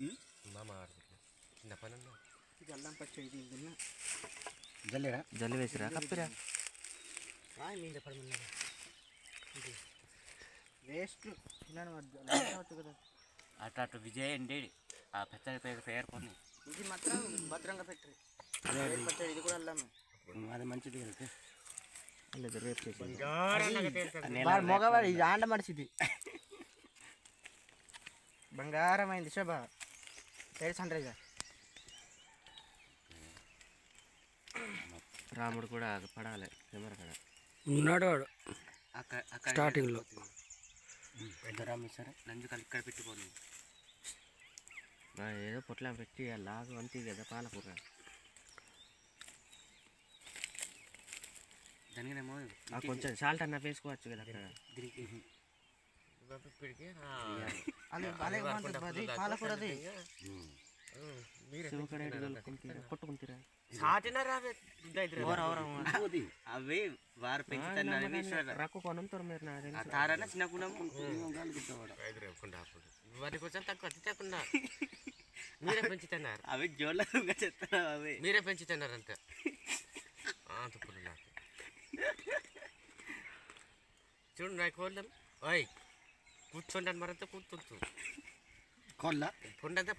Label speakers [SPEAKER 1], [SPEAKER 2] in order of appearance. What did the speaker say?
[SPEAKER 1] మామ చిన్న పని ఉన్నా
[SPEAKER 2] అల్లం పచ్చడి
[SPEAKER 3] జల్లేరా
[SPEAKER 4] జల్లి వేసిరా కప్పిరా
[SPEAKER 2] మీద పడమన్నా వేస్ట్ తిన్నాను కదా
[SPEAKER 3] అటు అటు విజయ్ అండి ఆ పెద్ద పేరుకొని
[SPEAKER 2] ఇది మాత్రం భద్రంగా పెట్టరు పచ్చడి ఇది కూడా అల్లమే
[SPEAKER 3] అది మంచిది వెళ్తే
[SPEAKER 4] లేదు రేపు చేసి
[SPEAKER 2] మగవాడు ఇది ఆండ మనిషిది బంగారమైంది శోభ పేరు సన్ రైజర్
[SPEAKER 4] రాముడు కూడా పడాలి కెమెరా కాడ
[SPEAKER 5] ఉన్నాడు వాడు
[SPEAKER 3] అక్కడ
[SPEAKER 5] స్టార్టింగ్లో
[SPEAKER 3] పెద్ద రామ్ సరే నంజు కలిసి ఇక్కడ పెట్టుకోండి
[SPEAKER 4] ఏదో పొట్ల పెట్టి లాగు అంతే కదా పాలకూర
[SPEAKER 3] దానికేమో
[SPEAKER 4] కొంచెం సాల్ట్ అన్న వేసుకోవచ్చు కదా అక్కడ
[SPEAKER 3] దీనికి
[SPEAKER 2] పాలకూరది
[SPEAKER 4] కొట్టుకుంటారా
[SPEAKER 3] అవి వారు పెంచుతారు
[SPEAKER 4] రక్కు కొనంతో మీరు నా
[SPEAKER 3] తారన చిన్న కులం
[SPEAKER 1] వాటి కొంచెం తక్కువ అతి తక్కువ మీరే పెంచుతున్నారు
[SPEAKER 3] అవి జోళ్ళగా చెప్తారు అవి
[SPEAKER 1] మీరే పెంచుతున్నారు అంతే తుప్పుడు నాకు చూడు నాకు కోళ్ళం ఓయ్ కూర్చోండి మరంతా కూర్చుంటు
[SPEAKER 5] కొల్ల
[SPEAKER 1] పొండంతా